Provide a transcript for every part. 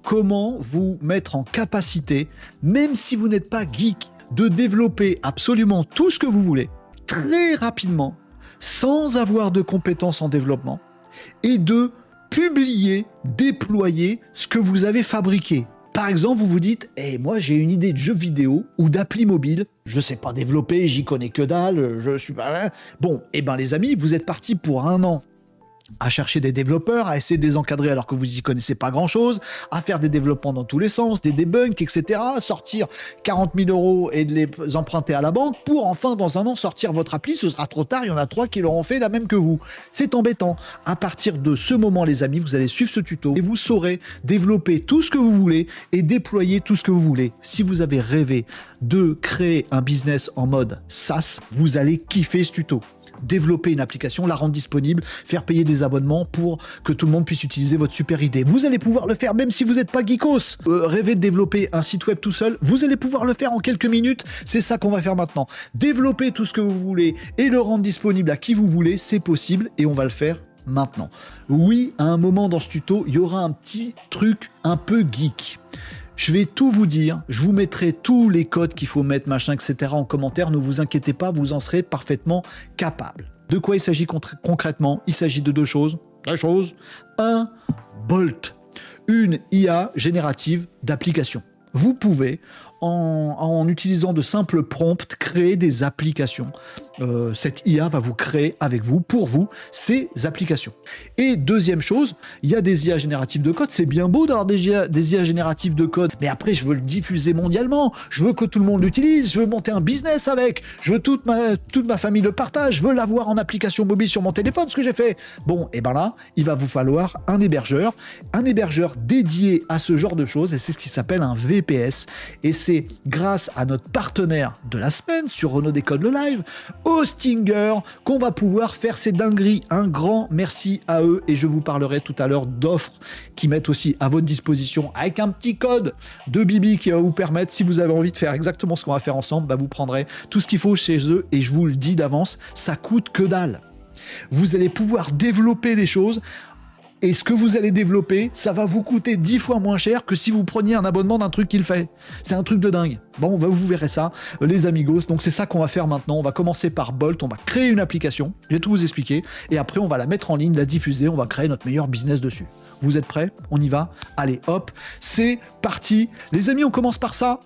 comment vous mettre en capacité, même si vous n'êtes pas geek, de développer absolument tout ce que vous voulez, très rapidement, sans avoir de compétences en développement, et de publier, déployer ce que vous avez fabriqué. Par exemple, vous vous dites, moi j'ai une idée de jeu vidéo ou d'appli mobile, je sais pas développer, j'y connais que dalle, je suis pas... Bon, les amis, vous êtes partis pour 1 an à chercher des développeurs, à essayer de les encadrer alors que vous y connaissez pas grand-chose, à faire des développements dans tous les sens, des debunks, etc., sortir 40 000 € et de les emprunter à la banque pour enfin, dans 1 an, sortir votre appli. Ce sera trop tard, il y en a 3 qui l'auront fait la même que vous. C'est embêtant. À partir de ce moment, les amis, vous allez suivre ce tuto et vous saurez développer tout ce que vous voulez et déployer tout ce que vous voulez. Si vous avez rêvé de créer un business en mode SaaS, vous allez kiffer ce tuto. Développer une application, la rendre disponible, faire payer des abonnements pour que tout le monde puisse utiliser votre super idée. Vous allez pouvoir le faire même si vous n'êtes pas geekos. Rêver de développer un site web tout seul, vous allez pouvoir le faire en quelques minutes. C'est ça qu'on va faire maintenant. Développer tout ce que vous voulez et le rendre disponible à qui vous voulez, c'est possible et on va le faire maintenant. Oui, à un moment dans ce tuto, il y aura un petit truc un peu geek. Je vais tout vous dire, je vous mettrai tous les codes qu'il faut mettre, machin, etc. en commentaire. Ne vous inquiétez pas, vous en serez parfaitement capable. De quoi il s'agit concrètement? Il s'agit de 2 choses. 1, Bolt, une IA générative d'application. Vous pouvez, en utilisant de simples prompts, créer des applications. Cette IA va vous créer avec vous, pour vous, ces applications. Et deuxième chose, il y a des IA génératives de code. C'est bien beau d'avoir des IA génératives de code, mais après, je veux le diffuser mondialement. Je veux que tout le monde l'utilise. Je veux monter un business avec. Je veux toute ma famille le partage. Je veux l'avoir en application mobile sur mon téléphone, ce que j'ai fait. Bon, et là, il va vous falloir un hébergeur dédié à ce genre de choses, et c'est ce qui s'appelle un VPS. Et c'est grâce à notre partenaire de la semaine sur Renaud Décode le Live, Hostinger, qu'on va pouvoir faire ces dingueries. Un grand merci à eux et je vous parlerai tout à l'heure d'offres qui mettent aussi à votre disposition avec un petit code de Bibi qui va vous permettre, si vous avez envie de faire exactement ce qu'on va faire ensemble, vous prendrez tout ce qu'il faut chez eux et je vous le dis d'avance, ça coûte que dalle. Vous allez pouvoir développer des choses. Et ce que vous allez développer, ça va vous coûter 10 fois moins cher que si vous preniez un abonnement d'un truc qu'il fait. C'est un truc de dingue. Bon, vous verrez ça, les amigos. Donc c'est ça qu'on va faire maintenant. On va commencer par Bolt, on va créer une application, je vais tout vous expliquer, et après on va la mettre en ligne, la diffuser, on va créer notre meilleur business dessus. Vous êtes prêts? On y va? Allez, hop, c'est parti. Les amis, on commence par ça.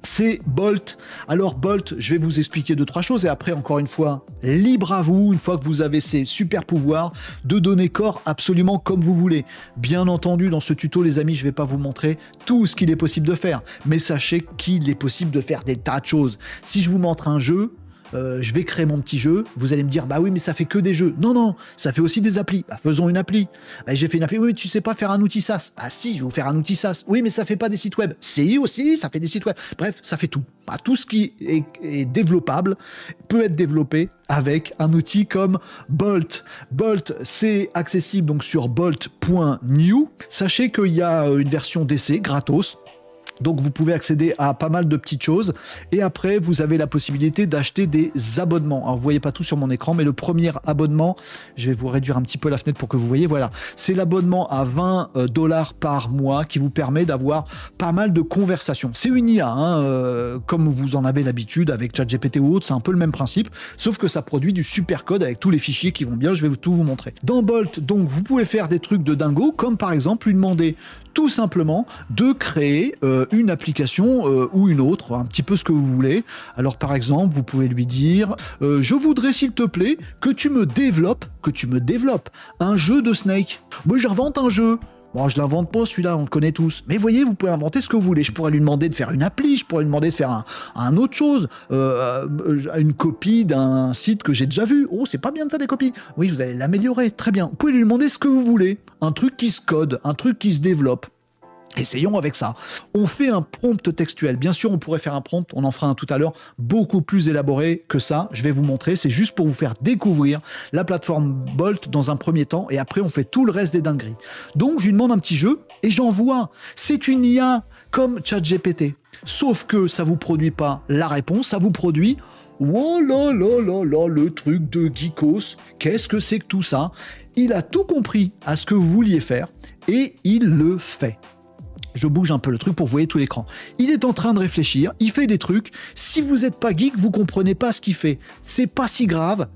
C'est Bolt. Alors Bolt, je vais vous expliquer 2-3 choses et après, encore une fois, libre à vous, une fois que vous avez ces super pouvoirs, de donner corps absolument comme vous voulez. Bien entendu, dans ce tuto, les amis, je ne vais pas vous montrer tout ce qu'il est possible de faire, mais sachez qu'il est possible de faire des tas de choses. Si je vous montre un jeu, je vais créer mon petit jeu, vous allez me dire, bah oui, mais ça fait que des jeux. Non, ça fait aussi des applis. Bah, faisons une appli. J'ai fait une appli, oui, mais tu sais pas faire un outil SaaS. Ah si, je vais vous faire un outil SaaS. Oui, mais ça fait pas des sites web. Si, aussi, ça fait des sites web. Bref, ça fait tout. Bah, tout ce qui est développable peut être développé avec un outil comme Bolt. Bolt, c'est accessible donc sur bolt.new. Sachez qu'il y a une version d'essai gratos. Donc vous pouvez accéder à pas mal de petites choses et après vous avez la possibilité d'acheter des abonnements. Alors vous voyez pas tout sur mon écran, mais le premier abonnement, je vais vous réduire un petit peu la fenêtre pour que vous voyez, voilà, c'est l'abonnement à 20 $ par mois qui vous permet d'avoir pas mal de conversations. C'est une IA, comme vous en avez l'habitude avec ChatGPT ou autre, c'est un peu le même principe, sauf que ça produit du super code avec tous les fichiers qui vont bien, je vais tout vous montrer. Dans Bolt, donc vous pouvez faire des trucs de dingo, comme par exemple lui demander tout simplement de créer une application ou une autre, un petit peu ce que vous voulez. Alors par exemple, vous pouvez lui dire je voudrais s'il te plaît que tu me développes un jeu de Snake. Moi j'invente un jeu. Bon, je l'invente pas celui-là, on le connaît tous. Mais voyez, vous pouvez inventer ce que vous voulez. Je pourrais lui demander de faire une appli, je pourrais lui demander de faire un autre chose, une copie d'un site que j'ai déjà vu. Oh, c'est pas bien de faire des copies. Oui, vous allez l'améliorer, très bien. Vous pouvez lui demander ce que vous voulez. Un truc qui se code, un truc qui se développe. Essayons avec ça. On fait un prompt textuel. Bien sûr, on pourrait faire un prompt, on en fera un tout à l'heure, beaucoup plus élaboré que ça. Je vais vous montrer, c'est juste pour vous faire découvrir la plateforme Bolt dans un premier temps et après on fait tout le reste des dingueries. Donc je lui demande un petit jeu et j'envoie. C'est une IA comme ChatGPT. Sauf que ça vous produit pas la réponse, ça vous produit oh là là là là, le truc de geekos. Qu'est-ce que c'est que tout ça? Il a tout compris à ce que vous vouliez faire et il le fait. je bouge un peu le truc pour vous voyez tout l'écran. Il est en train de réfléchir, il fait des trucs. Si vous n'êtes pas geek, vous comprenez pas ce qu'il fait. C'est pas si grave,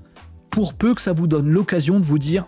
pour peu que ça vous donne l'occasion de vous dire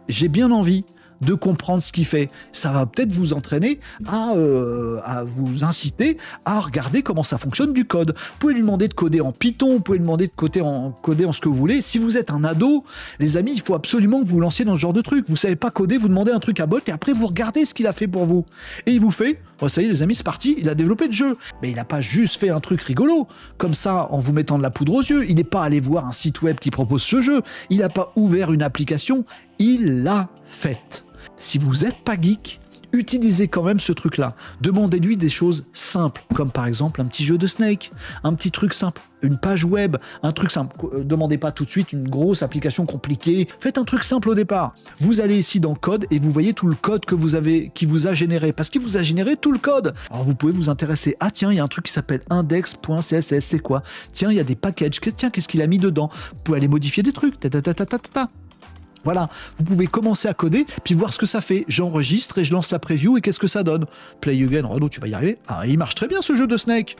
j'ai bien envie de comprendre ce qu'il fait. Ça va peut-être vous entraîner à vous inciter à regarder comment ça fonctionne du code. Vous pouvez lui demander de coder en Python, vous pouvez lui demander de coder en ce que vous voulez. Si vous êtes un ado, les amis, il faut absolument que vous lanciez dans ce genre de truc. Vous savez pas coder, vous demandez un truc à Bolt et après vous regardez ce qu'il a fait pour vous. Et il vous fait, ça y est les amis, c'est parti, il a développé le jeu. Mais il n'a pas juste fait un truc rigolo, comme ça, en vous mettant de la poudre aux yeux. Il n'est pas allé voir un site web qui propose ce jeu. Il n'a pas ouvert une application, il l'a faite. Si vous n'êtes pas geek, utilisez quand même ce truc-là. Demandez-lui des choses simples, comme par exemple un petit jeu de Snake, un petit truc simple, une page web, un truc simple. Demandez pas tout de suite une grosse application compliquée. Faites un truc simple au départ. Vous allez ici dans Code et vous voyez tout le code qui vous a généré, parce qu'il vous a généré tout le code. Alors vous pouvez vous intéresser. Ah tiens, il y a un truc qui s'appelle index.css, c'est quoi? Tiens, il y a des packages. Tiens, qu'est-ce qu'il a mis dedans? Vous pouvez aller modifier des trucs. Voilà, vous pouvez commencer à coder, puis voir ce que ça fait. J'enregistre et je lance la preview, et qu'est-ce que ça donne? Play again, Renaud, tu vas y arriver. Ah, il marche très bien ce jeu de Snake.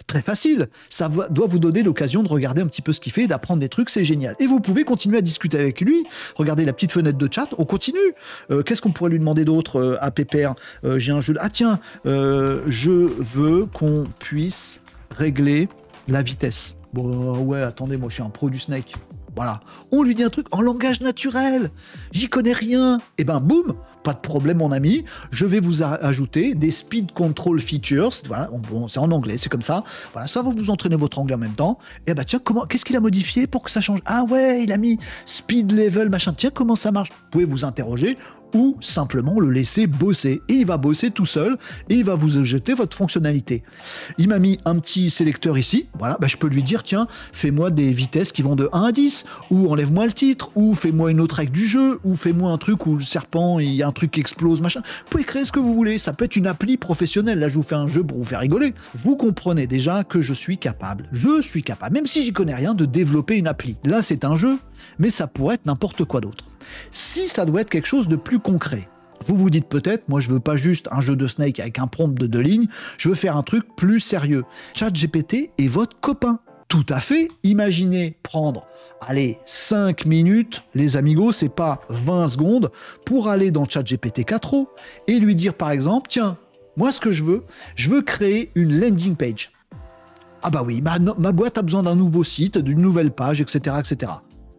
Très facile. Ça doit vous donner l'occasion de regarder un petit peu ce qu'il fait, d'apprendre des trucs, c'est génial. Et vous pouvez continuer à discuter avec lui. Regardez la petite fenêtre de chat, on continue. Qu'est-ce qu'on pourrait lui demander d'autre à Pépère? J'ai un jeu... Ah tiens, je veux qu'on puisse régler la vitesse. Bon, ouais, attendez, moi je suis un pro du Snake. Voilà, on lui dit un truc en langage naturel, j'y connais rien, et ben boum, pas de problème mon ami, je vais vous ajouter des speed control features, voilà, bon, c'est en anglais, c'est comme ça, voilà, ça va vous entraîner votre anglais en même temps, et ben tiens, qu'est-ce qu'il a modifié pour que ça change? Ah ouais, il a mis speed level, machin, tiens, comment ça marche? Vous pouvez vous interroger, ou simplement le laisser bosser, et il va bosser tout seul, et il va vous ajouter votre fonctionnalité. Il m'a mis un petit sélecteur ici, voilà, ben je peux lui dire, tiens, fais-moi des vitesses qui vont de 1 à 10, ou enlève-moi le titre, ou fais-moi une autre règle du jeu, ou fais-moi un truc où le serpent, il y a un truc qui explose, machin. Vous pouvez créer ce que vous voulez, ça peut être une appli professionnelle, là je vous fais un jeu pour vous faire rigoler. Vous comprenez déjà que je suis capable, même si j'y connais rien, de développer une appli. Là c'est un jeu, mais ça pourrait être n'importe quoi d'autre. Si ça doit être quelque chose de plus concret, vous vous dites peut-être, moi je veux pas juste un jeu de Snake avec un prompt de 2 lignes, je veux faire un truc plus sérieux. ChatGPT est votre copain. Tout à fait, imaginez prendre, allez, 5 minutes, les amigos, c'est pas 20 secondes, pour aller dans ChatGPT 4o et lui dire par exemple, tiens, moi ce que je veux créer une landing page. Ah bah oui, ma boîte a besoin d'un nouveau site, d'une nouvelle page, etc., etc.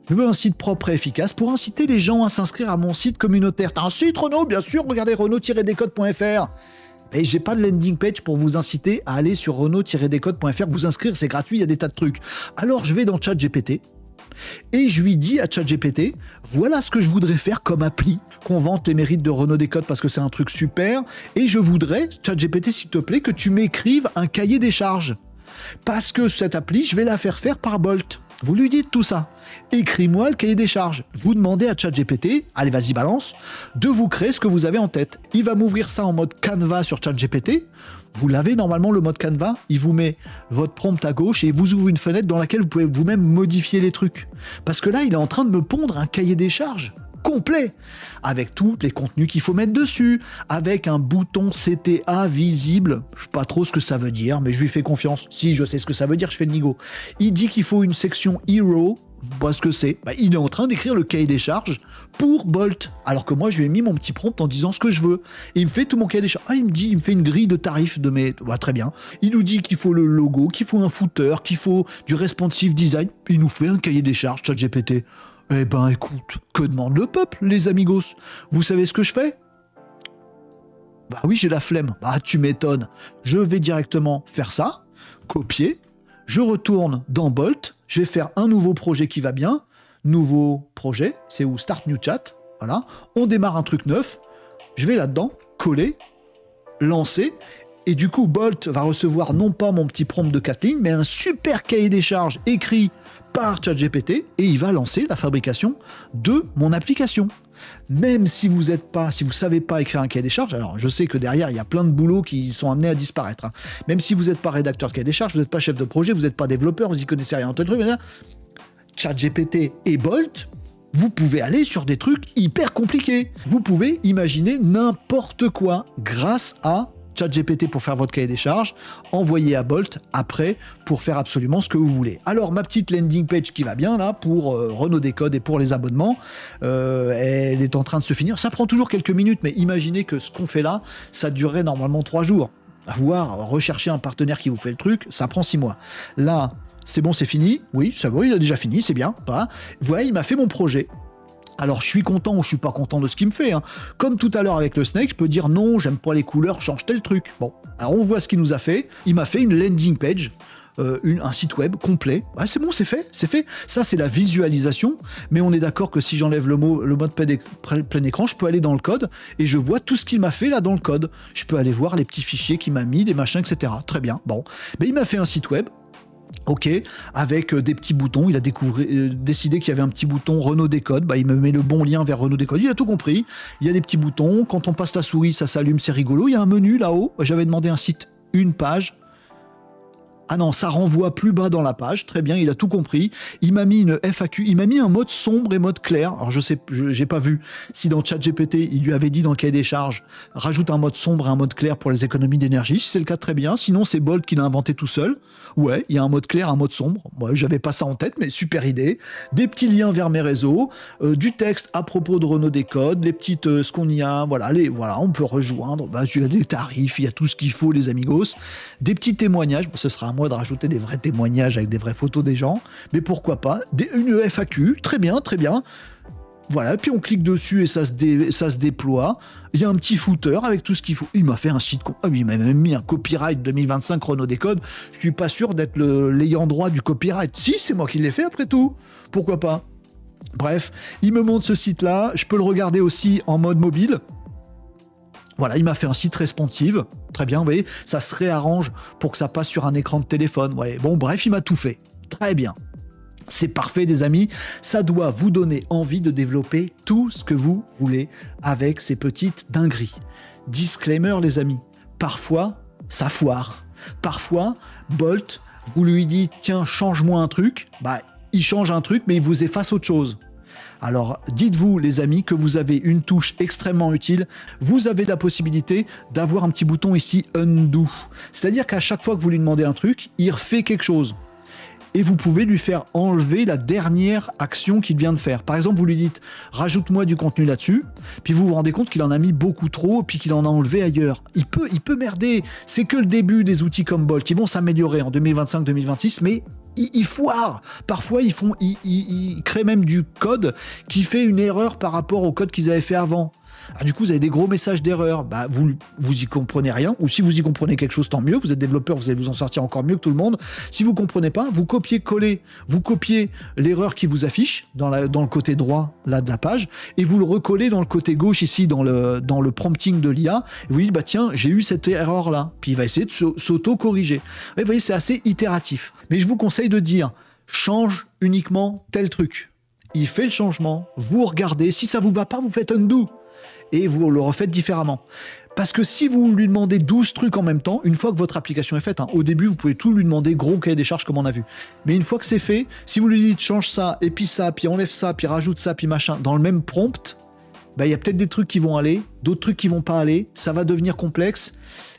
Je veux un site propre et efficace pour inciter les gens à s'inscrire à mon site communautaire. T'as un site, Renaud? Bien sûr, regardez renaud-descodes.fr. Et j'ai pas de landing page pour vous inciter à aller sur renaud-descodes.fr, vous inscrire, c'est gratuit, il y a des tas de trucs. Alors je vais dans ChatGPT et je lui dis à ChatGPT, voilà ce que je voudrais faire comme appli, qu'on vante les mérites de Renaud Descodes parce que c'est un truc super, et je voudrais, ChatGPT s'il te plaît, que tu m'écrives un cahier des charges. Parce que cette appli, je vais la faire par Bolt. Vous lui dites tout ça. Écris-moi le cahier des charges. Vous demandez à ChatGPT, allez vas-y balance, de vous créer ce que vous avez en tête. Il va m'ouvrir ça en mode Canva sur ChatGPT. Vous l'avez normalement le mode Canva. Il vous met votre prompt à gauche et il vous ouvre une fenêtre dans laquelle vous pouvez vous-même modifier les trucs. Parce que là, il est en train de me pondre un cahier des charges complet, avec tous les contenus qu'il faut mettre dessus, avec un bouton CTA visible, je sais pas trop ce que ça veut dire, mais je lui fais confiance. Si je sais ce que ça veut dire, je fais le nigo. Il dit qu'il faut une section Hero, pas ce que c'est. Bah, il est en train d'écrire le cahier des charges pour Bolt, alors que moi je lui ai mis mon petit prompt en disant ce que je veux. Et il me fait tout mon cahier des charges. Ah, il me fait une grille de tarifs de mes... Bah, très bien. Il nous dit qu'il faut le logo, qu'il faut un footer, qu'il faut du responsive design. Il nous fait un cahier des charges, ChatGPT. Eh ben écoute, que demande le peuple, les amigos? Vous savez ce que je fais? Bah oui, j'ai la flemme. Bah tu m'étonnes. Je vais directement faire ça, copier, je retourne dans Bolt, je vais faire un nouveau projet qui va bien. Nouveau projet, c'est où? Start New Chat. Voilà, on démarre un truc neuf. Je vais là-dedans, coller, lancer. Et du coup, Bolt va recevoir non pas mon petit prompt de 4 lignes, mais un super cahier des charges écrit par ChatGPT et il va lancer la fabrication de mon application. Même si vous savez pas écrire un cahier des charges, alors je sais que derrière il y a plein de boulots qui sont amenés à disparaître. Hein. Même si vous n'êtes pas rédacteur de cahier des charges, vous n'êtes pas chef de projet, vous n'êtes pas développeur, vous y connaissez rien, ChatGPT et Bolt, vous pouvez aller sur des trucs hyper compliqués. Vous pouvez imaginer n'importe quoi grâce à ChatGPT pour faire votre cahier des charges, envoyez à Bolt après pour faire absolument ce que vous voulez. Alors ma petite landing page qui va bien là pour Renault Décode et pour les abonnements, elle est en train de se finir. Ça prend toujours quelques minutes, mais imaginez que ce qu'on fait là, ça durerait normalement 3 jours. Rechercher un partenaire qui vous fait le truc, ça prend 6 mois. Là, c'est bon, c'est fini. Oui, ça va, il a déjà fini, c'est bien. Voilà, il m'a fait mon projet. Alors, je suis content ou je suis pas content de ce qu'il me fait. Comme tout à l'heure avec le Snake, je peux dire non, j'aime pas les couleurs, change tel truc. Bon, alors on voit ce qu'il nous a fait. Il m'a fait une landing page, un site web complet. Ouais, c'est bon, c'est fait. Ça, c'est la visualisation. Mais on est d'accord que si j'enlève le mode plein écran, je peux aller dans le code et je vois tout ce qu'il m'a fait là dans le code. Je peux aller voir les petits fichiers qu'il m'a mis, les machins, etc. Très bien. Bon, mais il m'a fait un site web. Ok, avec des petits boutons, il a décidé qu'il y avait un petit bouton Renault Décode, il me met le bon lien vers Renault Décode, il a tout compris, il y a des petits boutons, quand on passe la souris, ça s'allume, c'est rigolo, il y a un menu là-haut, j'avais demandé un site, une page, ah non, ça renvoie plus bas dans la page, très bien, il a tout compris, il m'a mis une FAQ, il m'a mis un mode sombre et mode clair, alors j'ai pas vu si dans ChatGPT, il lui avait dit dans le cahier des charges, rajoute un mode sombre et un mode clair pour les économies d'énergie, si c'est le cas, très bien, sinon c'est Bolt qui l'a inventé tout seul, ouais, il y a un mode clair, un mode sombre, moi j'avais pas ça en tête, mais super idée, des petits liens vers mes réseaux, du texte à propos de Renault Décode, les petites, ce qu'on y a, voilà, on peut rejoindre, il y a des tarifs, il y a tout ce qu'il faut les amigos, des petits témoignages, ce sera moi de rajouter des vrais témoignages avec des vraies photos des gens, mais pourquoi pas, une FAQ, très bien, voilà, puis on clique dessus et ça se déploie, il y a un petit footer avec tout ce qu'il faut, il m'a fait un site, il m'a même mis un copyright 2025 Renault Décode, je suis pas sûr d'être l'ayant droit du copyright, si, c'est moi qui l'ai fait après tout, pourquoi pas, bref, il me montre ce site là, je peux le regarder aussi en mode mobile. Voilà, il m'a fait un site responsive, très bien, vous voyez, ça se réarrange pour que ça passe sur un écran de téléphone, ouais. Bon, bref, il m'a tout fait, très bien. C'est parfait, les amis, ça doit vous donner envie de développer tout ce que vous voulez avec ces petites dingueries. Disclaimer, les amis, parfois, ça foire. Parfois, Bolt, vous lui dites, tiens, change-moi un truc, il change un truc, mais il vous efface autre chose. Alors, dites-vous, les amis, que vous avez une touche extrêmement utile. Vous avez la possibilité d'avoir un petit bouton ici, Undo. C'est-à-dire qu'à chaque fois que vous lui demandez un truc, il refait quelque chose. Et vous pouvez lui faire enlever la dernière action qu'il vient de faire. Par exemple, vous lui dites « rajoute-moi du contenu là-dessus », puis vous vous rendez compte qu'il en a mis beaucoup trop, puis qu'il en a enlevé ailleurs. Il peut merder. C'est que le début des outils comme Bolt qui vont s'améliorer en 2025-2026, mais ils foirent. Parfois, ils créent même du code qui fait une erreur par rapport au code qu'ils avaient fait avant. Ah, du coup, vous avez des gros messages d'erreur. Vous y comprenez rien. Ou si vous y comprenez quelque chose, tant mieux. Vous êtes développeur, vous allez vous en sortir encore mieux que tout le monde. Si vous comprenez pas, vous copiez-collez. Vous copiez l'erreur qui vous affiche dans le côté droit là, de la page et vous le recollez dans le côté gauche ici dans le prompting de l'IA. Et vous dites, tiens, j'ai eu cette erreur-là. Puis il va essayer de s'auto-corriger. Vous voyez, c'est assez itératif. Mais je vous conseille de dire, change uniquement tel truc. Il fait le changement, vous regardez. Si ça vous va pas, vous faites undo. Et vous le refaites différemment. Parce que si vous lui demandez 12 trucs en même temps, une fois que votre application est faite, au début, vous pouvez tout lui demander, gros cahier des charges comme on a vu. Mais une fois que c'est fait, si vous lui dites change ça, et puis enlève ça, puis rajoute ça, puis machin, dans le même prompt, il y a peut-être des trucs qui vont aller, d'autres trucs qui vont pas aller, ça va devenir complexe,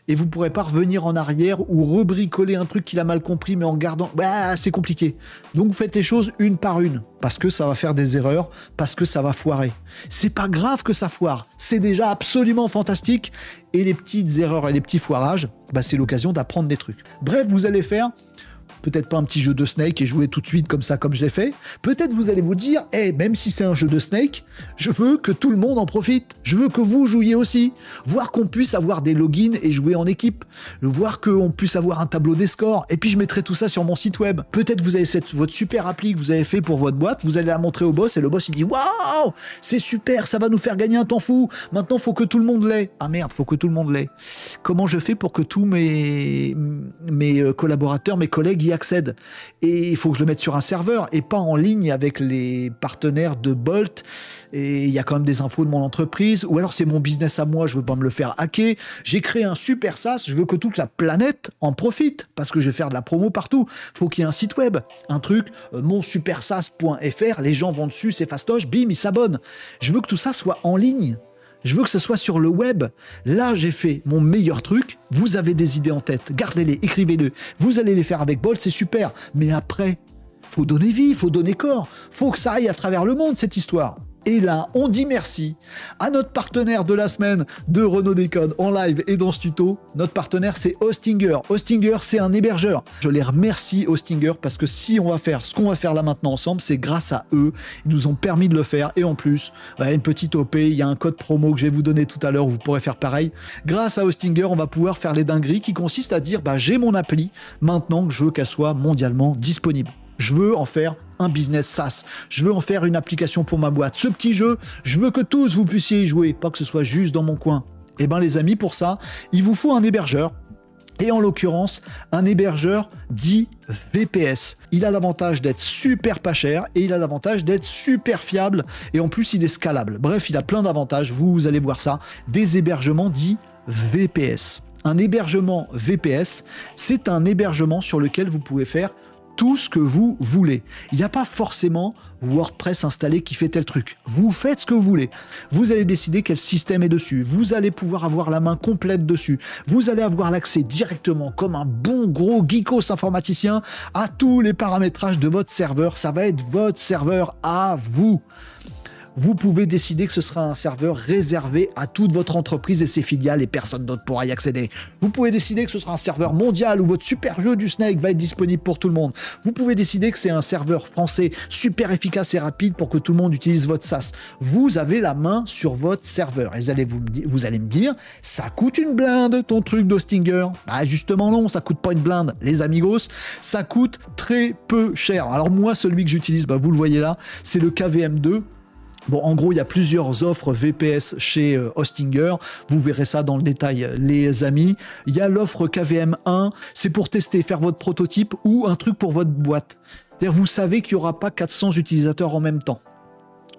et vous pourrez pas revenir en arrière ou rebricoler un truc qu'il a mal compris, mais en gardant... c'est compliqué. Donc vous faites les choses une par une, parce que ça va faire des erreurs, parce que ça va foirer. C'est pas grave que ça foire, c'est déjà absolument fantastique, et les petites erreurs et les petits foirages, c'est l'occasion d'apprendre des trucs. Bref, vous allez faire... peut-être pas un petit jeu de Snake et jouer tout de suite comme ça, comme je l'ai fait. Peut-être vous allez vous dire, même si c'est un jeu de Snake, je veux que tout le monde en profite. Je veux que vous jouiez aussi. Voir qu'on puisse avoir des logins et jouer en équipe. Voir qu'on puisse avoir un tableau des scores. Et puis je mettrai tout ça sur mon site web. Peut-être vous avez votre super appli que vous avez fait pour votre boîte. Vous allez la montrer au boss et le boss il dit, waouh, c'est super, ça va nous faire gagner un temps fou. Maintenant, faut que tout le monde l'ait. Ah merde, faut que tout le monde l'ait. Comment je fais pour que tous mes collaborateurs, mes collègues y accèdent? Et il faut que je le mette sur un serveur et pas en ligne avec les partenaires de Bolt. Et il y a quand même des infos de mon entreprise. Ou alors c'est mon business à moi, je veux pas me le faire hacker. J'ai créé un super SaaS, je veux que toute la planète en profite parce que je vais faire de la promo partout. Faut qu'il y ait un site web, un truc, monsupersas.fr, les gens vont dessus, c'est fastoche, bim, ils s'abonnent. Je veux que tout ça soit en ligne. Je veux que ce soit sur le web. Là, j'ai fait mon meilleur truc. Vous avez des idées en tête. Gardez-les, écrivez-les. Vous allez les faire avec Bolt, c'est super. Mais après, faut donner vie, faut donner corps. Faut que ça aille à travers le monde, cette histoire. Et là, on dit merci à notre partenaire de la semaine de Renaud Décode en live et dans ce tuto. Notre partenaire, c'est Hostinger. Hostinger, c'est un hébergeur. Je les remercie, Hostinger, parce que si on va faire ce qu'on va faire là maintenant ensemble, c'est grâce à eux. Ils nous ont permis de le faire. Et en plus, une petite OP, il y a un code promo que je vais vous donner tout à l'heure où vous pourrez faire pareil. Grâce à Hostinger, on va pouvoir faire les dingueries qui consistent à dire, j'ai mon appli maintenant que je veux qu'elle soit mondialement disponible. Je veux en faire un business SaaS. Je veux en faire une application pour ma boîte. Ce petit jeu, je veux que tous vous puissiez y jouer, pas que ce soit juste dans mon coin. Eh bien les amis, pour ça, il vous faut un hébergeur. Et en l'occurrence, un hébergeur dit VPS. Il a l'avantage d'être super pas cher et il a l'avantage d'être super fiable. Et en plus, il est scalable. Bref, il a plein d'avantages. Vous allez voir ça. Des hébergements dits VPS. Un hébergement VPS, c'est un hébergement sur lequel vous pouvez faire tout ce que vous voulez. Il n'y a pas forcément WordPress installé qui fait tel truc. Vous faites ce que vous voulez. Vous allez décider quel système est dessus. Vous allez pouvoir avoir la main complète dessus. Vous allez avoir l'accès directement, comme un bon gros geekos informaticien, à tous les paramétrages de votre serveur. Ça va être votre serveur à vous. Vous pouvez décider que ce sera un serveur réservé à toute votre entreprise et ses filiales et personne d'autre pourra y accéder. Vous pouvez décider que ce sera un serveur mondial où votre super jeu du Snake va être disponible pour tout le monde. Vous pouvez décider que c'est un serveur français super efficace et rapide pour que tout le monde utilise votre SaaS. Vous avez la main sur votre serveur. Et vous allez me dire, ça coûte une blinde ton truc d'Hostinger. Justement non, ça coûte pas une blinde. Les amigos, ça coûte très peu cher. Alors moi, celui que j'utilise, vous le voyez là, c'est le KVM2. Bon, en gros, il y a plusieurs offres VPS chez Hostinger. Vous verrez ça dans le détail, les amis. Il y a l'offre KVM1, c'est pour tester, faire votre prototype ou un truc pour votre boîte. C'est-à-dire, vous savez qu'il n'y aura pas 400 utilisateurs en même temps.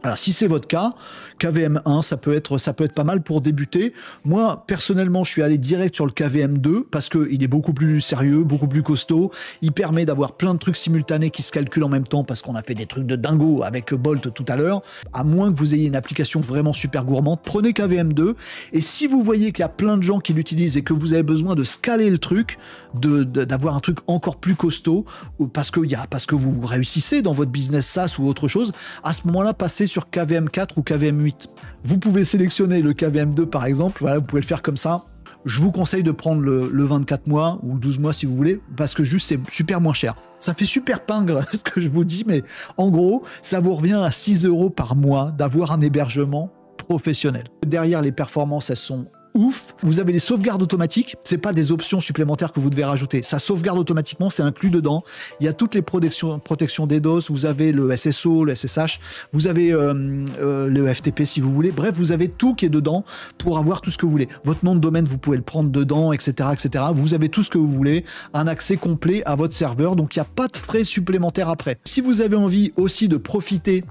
Alors, si c'est votre cas, KVM1, ça peut être pas mal pour débuter. Moi, personnellement, je suis allé direct sur le KVM2 parce qu'il est beaucoup plus sérieux, beaucoup plus costaud. Il permet d'avoir plein de trucs simultanés qui se calculent en même temps parce qu'on a fait des trucs de dingo avec Bolt tout à l'heure. À moins que vous ayez une application vraiment super gourmande, prenez KVM2. Et si vous voyez qu'il y a plein de gens qui l'utilisent et que vous avez besoin de scaler le truc, d'avoir un truc encore plus costaud, parce que vous réussissez dans votre business SaaS ou autre chose, à ce moment-là, passez sur KVM4 ou KVM8. Vous pouvez sélectionner le KVM2 par exemple, voilà, vous pouvez le faire comme ça. Je vous conseille de prendre le 24 mois ou le 12 mois si vous voulez, parce que juste c'est super moins cher. Ça fait super pingre ce que je vous dis, mais en gros, ça vous revient à 6 € par mois d'avoir un hébergement professionnel. Derrière, les performances, elles sont ouf. Vous avez les sauvegardes automatiques, c'est pas des options supplémentaires que vous devez rajouter. Ça sauvegarde automatiquement, c'est inclus dedans. Il y a toutes les protections DDoS, vous avez le SSO, le SSH, vous avez le FTP si vous voulez. Bref, vous avez tout qui est dedans pour avoir tout ce que vous voulez. Votre nom de domaine, vous pouvez le prendre dedans, etc., etc. Vous avez tout ce que vous voulez, un accès complet à votre serveur, donc il n'y a pas de frais supplémentaires après. Si vous avez envie aussi de profiter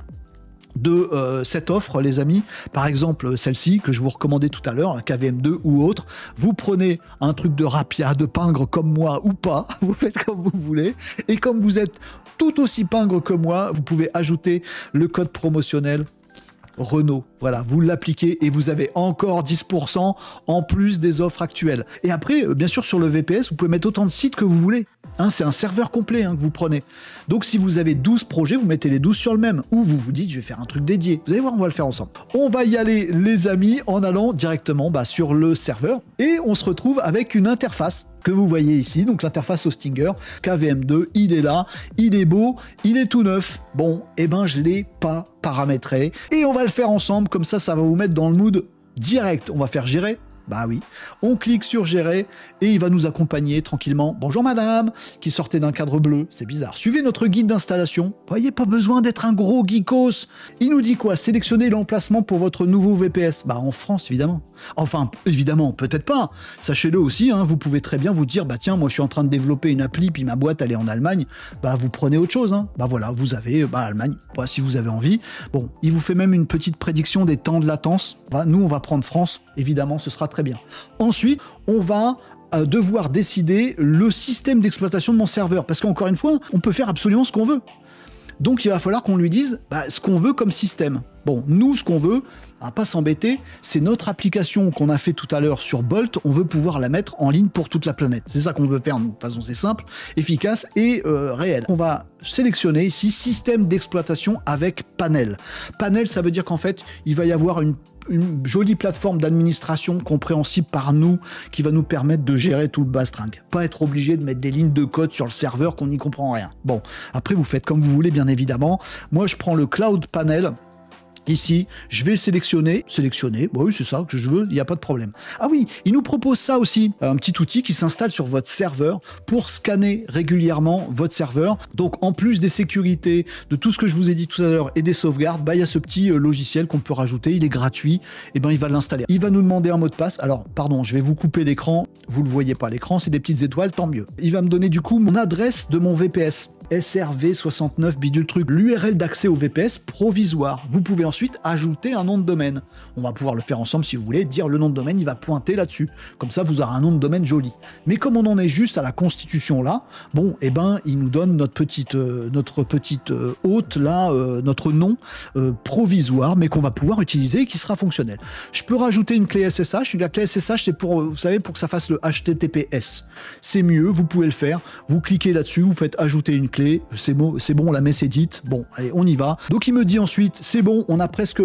de cette offre, les amis, par exemple celle-ci que je vous recommandais tout à l'heure, la KVM2 ou autre, vous prenez un truc de rapia, de pingre comme moi ou pas, vous faites comme vous voulez, et comme vous êtes tout aussi pingre que moi, vous pouvez ajouter le code promotionnel Renaud. Voilà, vous l'appliquez et vous avez encore 10% en plus des offres actuelles. Et après, bien sûr, sur le VPS, vous pouvez mettre autant de sites que vous voulez. C'est un serveur complet que vous prenez. Donc, si vous avez 12 projets, vous mettez les 12 sur le même. Ou vous vous dites, je vais faire un truc dédié. Vous allez voir, on va le faire ensemble. On va y aller, les amis, en allant directement sur le serveur. Et on se retrouve avec une interface que vous voyez ici, donc l'interface Hostinger, KVM2, il est là, il est beau, il est tout neuf. Bon, je l'ai pas paramétré. Et on va le faire ensemble, comme ça va vous mettre dans le mood direct. On va faire gérer. Bah oui, on clique sur gérer et il va nous accompagner tranquillement. Bonjour madame, qui sortait d'un cadre bleu, c'est bizarre. Suivez notre guide d'installation. Vous voyez, pas besoin d'être un gros geekos. Il nous dit quoi? Sélectionnez l'emplacement pour votre nouveau VPS. En France, évidemment. Enfin, évidemment, peut-être pas. Sachez-le aussi, vous pouvez très bien vous dire, tiens, moi je suis en train de développer une appli, puis ma boîte elle est en Allemagne. Vous prenez autre chose. Voilà, vous avez Allemagne, si vous avez envie. Bon, il vous fait même une petite prédiction des temps de latence. Nous, on va prendre France, évidemment, ce sera très bien. Ensuite, on va devoir décider le système d'exploitation de mon serveur. Parce qu'encore une fois, on peut faire absolument ce qu'on veut. Donc il va falloir qu'on lui dise ce qu'on veut comme système. Bon, nous, ce qu'on veut, à pas s'embêter, c'est notre application qu'on a fait tout à l'heure sur Bolt, on veut pouvoir la mettre en ligne pour toute la planète. C'est ça qu'on veut faire, nous. De toute façon, c'est simple, efficace et réel. On va sélectionner ici système d'exploitation avec panel. Panel, ça veut dire qu'en fait, il va y avoir une jolie plateforme d'administration compréhensible par nous qui va nous permettre de gérer tout le bastringue. Pas être obligé de mettre des lignes de code sur le serveur qu'on n'y comprend rien. Bon, après vous faites comme vous voulez bien évidemment. Moi je prends le Cloud Panel. Ici, je vais le sélectionner, bah oui c'est ça que je veux, il n'y a pas de problème. Ah oui, il nous propose ça aussi, un petit outil qui s'installe sur votre serveur pour scanner régulièrement votre serveur. Donc en plus des sécurités, de tout ce que je vous ai dit tout à l'heure et des sauvegardes, il y a ce petit logiciel qu'on peut rajouter, il est gratuit, et il va l'installer. Il va nous demander un mot de passe, alors pardon, je vais vous couper l'écran, vous le voyez pas l'écran, c'est des petites étoiles, tant mieux. Il va me donner du coup mon adresse de mon VPS. SRV69 bidule truc, l'URL d'accès au VPS provisoire. Vous pouvez ensuite ajouter un nom de domaine. On va pouvoir le faire ensemble si vous voulez, dire le nom de domaine, il va pointer là-dessus. Comme ça, vous aurez un nom de domaine joli. Mais comme on en est juste à la constitution là, bon, il nous donne notre petite hôte là, notre nom provisoire, mais qu'on va pouvoir utiliser et qui sera fonctionnel. Je peux rajouter une clé SSH. La clé SSH, c'est pour, vous savez, pour que ça fasse le HTTPS. C'est mieux, vous pouvez le faire. Vous cliquez là-dessus, vous faites ajouter une clé, c'est bon, la messe est dite, bon, allez, on y va. Donc il me dit ensuite, c'est bon, on a presque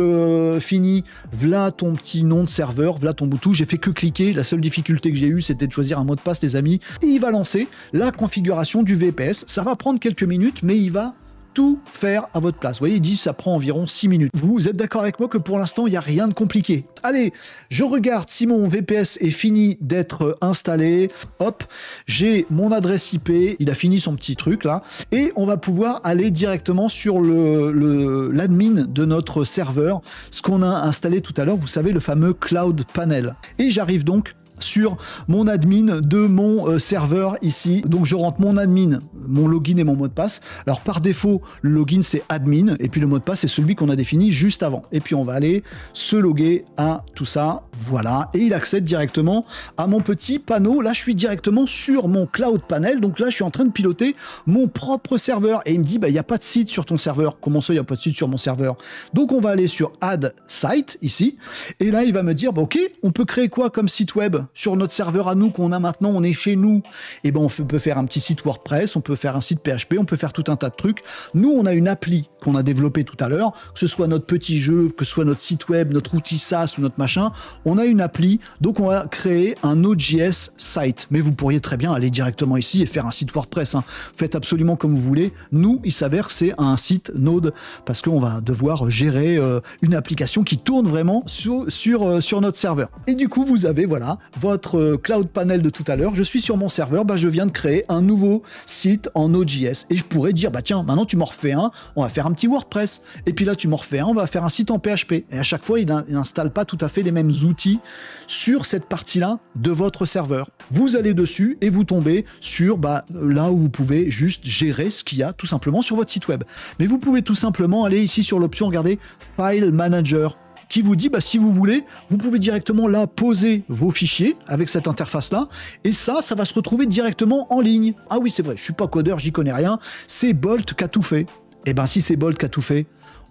fini, voilà ton petit nom de serveur, voilà ton bouton, j'ai fait que cliquer, la seule difficulté que j'ai eue, c'était de choisir un mot de passe, les amis, et il va lancer la configuration du VPS, ça va prendre quelques minutes, mais il va tout faire à votre place. Vous voyez, il dit ça prend environ 6 minutes. Vous êtes d'accord avec moi que pour l'instant, il n'y a rien de compliqué. Allez, je regarde si mon VPS est fini d'être installé. Hop, j'ai mon adresse IP, il a fini son petit truc là, et on va pouvoir aller directement sur l'admin de notre serveur, ce qu'on a installé tout à l'heure, vous savez, le fameux Cloud Panel. Et j'arrive donc sur mon admin de mon serveur ici. Donc je rentre mon admin, mon login et mon mot de passe. Alors par défaut, le login c'est admin et puis le mot de passe c'est celui qu'on a défini juste avant. Et puis on va aller se loguer à tout ça. Voilà. Et il accède directement à mon petit panneau. Là, je suis directement sur mon Cloud Panel. Donc là, je suis en train de piloter mon propre serveur. Et il me dit, il n'y a pas de site sur ton serveur. Comment ça, il n'y a pas de site sur mon serveur? Donc on va aller sur Add Site ici. Et là, il va me dire, ok, on peut créer quoi comme site web sur notre serveur à nous qu'on a maintenant, on est chez nous, et on peut faire un petit site WordPress, on peut faire un site PHP, on peut faire tout un tas de trucs. Nous, on a une appli qu'on a développée tout à l'heure, que ce soit notre petit jeu, que ce soit notre site web, notre outil SaaS ou notre machin, on a une appli, donc on va créer un Node.js site. Mais vous pourriez très bien aller directement ici et faire un site WordPress. Faites absolument comme vous voulez. Nous, il s'avère que c'est un site Node, parce qu'on va devoir gérer une application qui tourne vraiment sur notre serveur. Et du coup, vous avez, voilà, votre Cloud Panel de tout à l'heure, je suis sur mon serveur, je viens de créer un nouveau site en Node.js et je pourrais dire, tiens, maintenant tu m'en refais un, on va faire un petit WordPress, et puis là tu m'en refais un, on va faire un site en PHP. Et à chaque fois, il n'installe pas tout à fait les mêmes outils sur cette partie-là de votre serveur. Vous allez dessus et vous tombez sur là où vous pouvez juste gérer ce qu'il y a tout simplement sur votre site web. Mais vous pouvez tout simplement aller ici sur l'option, regardez, File Manager, qui vous dit, si vous voulez, vous pouvez directement là poser vos fichiers avec cette interface-là, et ça va se retrouver directement en ligne. Ah oui, c'est vrai, je suis pas codeur, j'y connais rien, c'est Bolt qui a tout fait. Et si c'est Bolt qui a tout fait,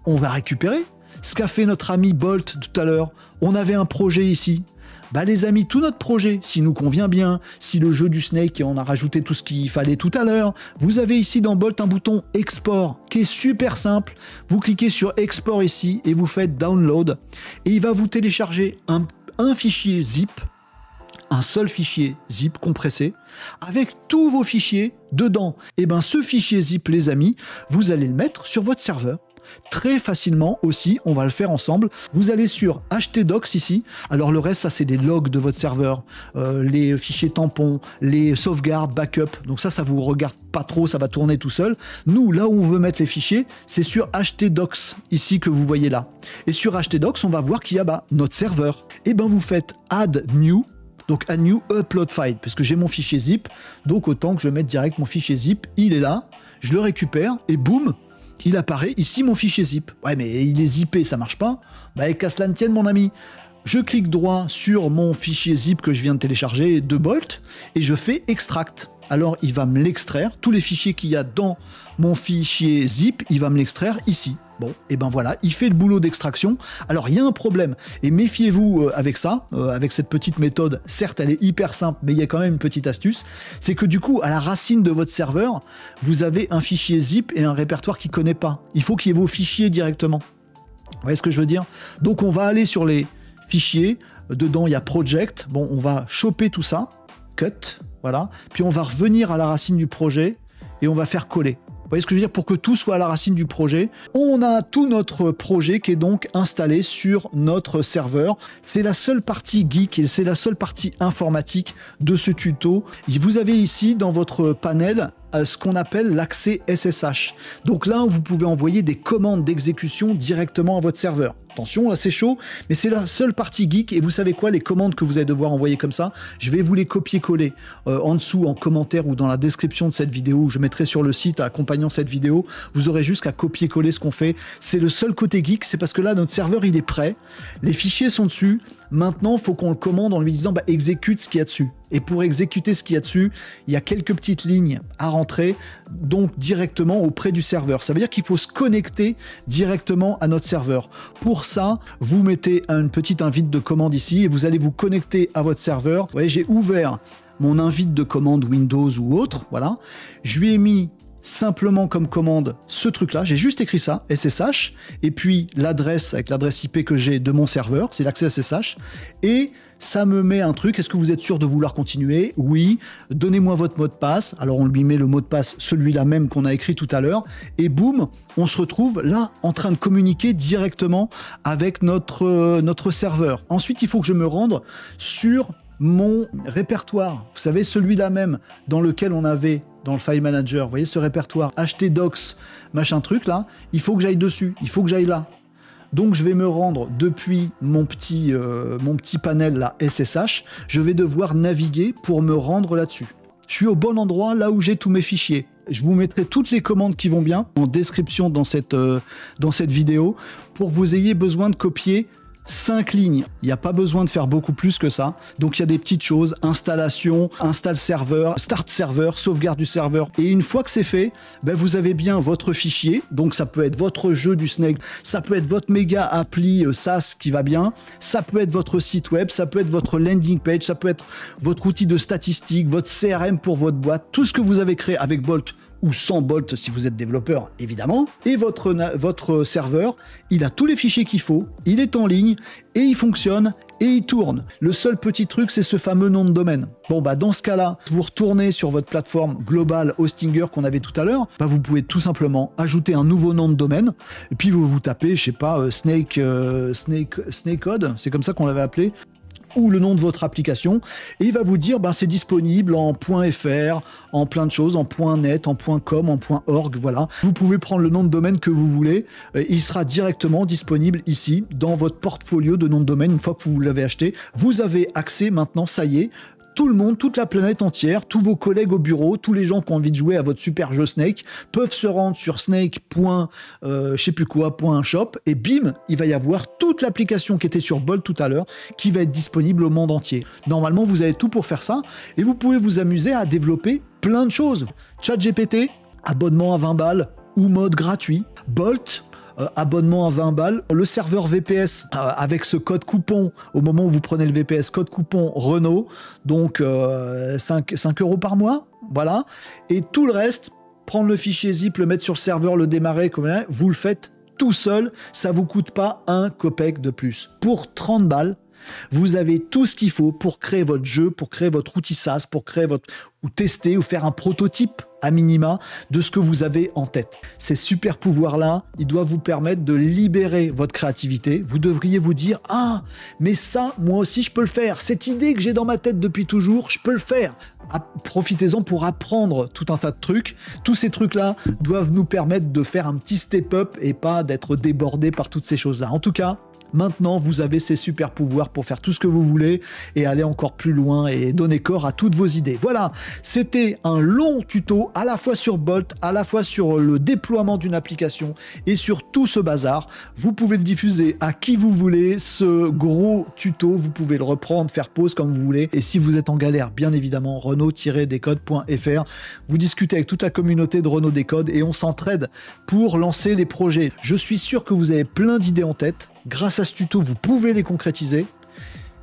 on va récupérer ce qu'a fait notre ami Bolt tout à l'heure. On avait un projet ici. Les amis, tout notre projet, s'il nous convient bien, si le jeu du Snake, et on a rajouté tout ce qu'il fallait tout à l'heure, vous avez ici dans Bolt un bouton Export qui est super simple. Vous cliquez sur Export ici et vous faites Download et il va vous télécharger un fichier zip, un seul fichier zip compressé avec tous vos fichiers dedans. Et ce fichier zip, les amis, vous allez le mettre sur votre serveur. Très facilement aussi, on va le faire ensemble. Vous allez sur htdocs ici. Alors le reste, ça c'est les logs de votre serveur, les fichiers tampons, les sauvegardes, backup. Donc ça vous regarde pas trop, ça va tourner tout seul. Nous, là où on veut mettre les fichiers, c'est sur htdocs ici que vous voyez là. Et sur htdocs, on va voir qu'il y a notre serveur. Et vous faites add new. Donc add new upload file, parce que j'ai mon fichier zip. Donc autant que je mette direct mon fichier zip. Il est là, je le récupère et boum, il apparaît ici mon fichier zip. Ouais, mais il est zippé, ça marche pas. Qu'à cela ne tienne, mon ami. Je clique droit sur mon fichier zip que je viens de télécharger de Bolt et je fais extract. alors il va me l'extraire. Tous les fichiers qu'il y a dans mon fichier zip, il va me l'extraire ici. Bon, et ben voilà, il fait le boulot d'extraction. Alors, il y a un problème, et méfiez-vous avec ça, avec cette petite méthode. Certes, elle est hyper simple, mais il y a quand même une petite astuce. C'est que du coup, à la racine de votre serveur, vous avez un fichier zip et un répertoire qu'il ne connaît pas. Il faut qu'il y ait vos fichiers directement. Vous voyez ce que je veux dire? Donc, on va aller sur les fichiers. Dedans, il y a Project. Bon, on va choper tout ça. Cut, voilà. Puis, on va revenir à la racine du projet et on va faire coller. Vous voyez ce que je veux dire? Pour que tout soit à la racine du projet, on a tout notre projet qui est donc installé sur notre serveur. C'est la seule partie geek et c'est la seule partie informatique de ce tuto. Vous avez ici dans votre panel ce qu'on appelle l'accès SSH. Donc là, vous pouvez envoyer des commandes d'exécution directement à votre serveur. Attention, là c'est chaud, mais c'est la seule partie geek. Et vous savez quoi, les commandes que vous allez devoir envoyer comme ça, je vais vous les copier-coller en dessous, en commentaire ou dans la description de cette vidéo. Je mettrai sur le site accompagnant cette vidéo. Vous aurez juste qu'à copier-coller ce qu'on fait. C'est le seul côté geek, c'est parce que là, notre serveur, il est prêt. Les fichiers sont dessus. Maintenant, il faut qu'on le commande en lui disant bah, exécute ce qu'il y a dessus. Et pour exécuter ce qu'il y a dessus, il y a quelques petites lignes à rentrer, donc directement auprès du serveur. Ça veut dire qu'il faut se connecter directement à notre serveur. Pour ça, vous mettez une petite invite de commande ici et vous allez vous connecter à votre serveur. Vous voyez, j'ai ouvert mon invite de commande Windows ou autre, voilà. Je lui ai mis simplement comme commande ce truc-là, j'ai juste écrit ça, SSH, et puis l'adresse avec l'adresse IP que j'ai de mon serveur, c'est l'accès SSH, et ça me met un truc, est-ce que vous êtes sûr de vouloir continuer? Oui, donnez-moi votre mot de passe, alors on lui met le mot de passe, celui-là même qu'on a écrit tout à l'heure, et boum, on se retrouve là en train de communiquer directement avec notre serveur. Ensuite, il faut que je me rende sur mon répertoire, vous savez, celui-là même dans lequel on avait dans le file manager, vous voyez ce répertoire htdocs machin truc là, il faut que j'aille dessus, il faut que j'aille là. Donc je vais me rendre depuis mon petit panel là SSH, je vais devoir naviguer pour me rendre là-dessus. Je suis au bon endroit là où j'ai tous mes fichiers. Je vous mettrai toutes les commandes qui vont bien en description dans cette vidéo pour que vous ayez besoin de copier 5 lignes, il n'y a pas besoin de faire beaucoup plus que ça. Donc il y a des petites choses, installation, install serveur, start serveur, sauvegarde du serveur. Et une fois que c'est fait, ben vous avez bien votre fichier. Donc ça peut être votre jeu du Snake, ça peut être votre méga appli SaaS qui va bien, ça peut être votre site web, ça peut être votre landing page, ça peut être votre outil de statistique, votre CRM pour votre boîte, tout ce que vous avez créé avec Bolt ou sans Bolt si vous êtes développeur évidemment, et votre serveur, il a tous les fichiers qu'il faut, il est en ligne, et il fonctionne, et il tourne. Le seul petit truc, c'est ce fameux nom de domaine. Bon bah dans ce cas-là, vous retournez sur votre plateforme globale Hostinger qu'on avait tout à l'heure, bah, vous pouvez tout simplement ajouter un nouveau nom de domaine, et puis vous tapez, je sais pas, Snakecode, c'est comme ça qu'on l'avait appelé, ou le nom de votre application, et il va vous dire ben, c'est disponible en .fr, en plein de choses, en .net, en .com, en .org, voilà. Vous pouvez prendre le nom de domaine que vous voulez, il sera directement disponible ici, dans votre portfolio de nom de domaine, une fois que vous l'avez acheté. Vous avez accès maintenant, ça y est, tout le monde, toute la planète entière, tous vos collègues au bureau, tous les gens qui ont envie de jouer à votre super jeu Snake peuvent se rendre sur snake.shop et bim, il va y avoir toute l'application qui était sur Bolt tout à l'heure qui va être disponible au monde entier. Normalement, vous avez tout pour faire ça et vous pouvez vous amuser à développer plein de choses. ChatGPT, abonnement à 20 balles ou mode gratuit. Bolt, abonnement à 20 balles. Le serveur VPS avec ce code coupon, au moment où vous prenez le VPS, code coupon Renault, donc 5 € par mois, voilà. Et tout le reste, prendre le fichier zip, le mettre sur le serveur, le démarrer, vous le faites tout seul, ça vous coûte pas un copec de plus. Pour 30 balles, vous avez tout ce qu'il faut pour créer votre jeu, pour créer votre outil SaaS, pour créer ou tester ou faire un prototype à minima de ce que vous avez en tête. Ces super pouvoirs-là, ils doivent vous permettre de libérer votre créativité. Vous devriez vous dire « Ah, mais ça, moi aussi, je peux le faire. Cette idée que j'ai dans ma tête depuis toujours, je peux le faire. » Profitez-en pour apprendre tout un tas de trucs. Tous ces trucs-là doivent nous permettre de faire un petit step-up et pas d'être débordé par toutes ces choses-là. En tout cas, Maintenant, vous avez ces super pouvoirs pour faire tout ce que vous voulez et aller encore plus loin et donner corps à toutes vos idées. Voilà, c'était un long tuto à la fois sur Bolt, à la fois sur le déploiement d'une application et sur tout ce bazar. Vous pouvez le diffuser à qui vous voulez, ce gros tuto, vous pouvez le reprendre, faire pause comme vous voulez. Et si vous êtes en galère, bien évidemment, Renault-Décode.fr. Vous discutez avec toute la communauté de Renault Décode et on s'entraide pour lancer les projets. Je suis sûr que vous avez plein d'idées en tête. Grâce à ce tuto, vous pouvez les concrétiser.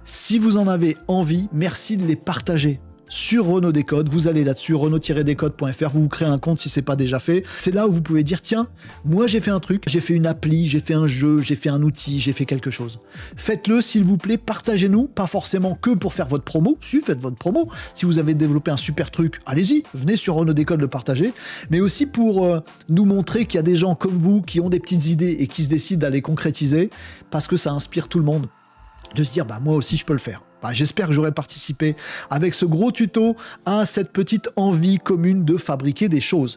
Si vous en avez envie, merci de les partager sur Renault Décode. Vous allez là-dessus, Renault-Décode.fr, vous vous créez un compte si c'est pas déjà fait. C'est là où vous pouvez dire, tiens, moi j'ai fait un truc, j'ai fait une appli, j'ai fait un jeu, j'ai fait un outil, j'ai fait quelque chose. Faites-le s'il vous plaît, partagez-nous, pas forcément que pour faire votre promo, si faites votre promo, si vous avez développé un super truc, allez-y, venez sur Renault Décode le partager, mais aussi pour nous montrer qu'il y a des gens comme vous qui ont des petites idées et qui se décident à les concrétiser, parce que ça inspire tout le monde de se dire, bah moi aussi je peux le faire. Bah, j'espère que j'aurai participé avec ce gros tuto à cette petite envie commune de fabriquer des choses.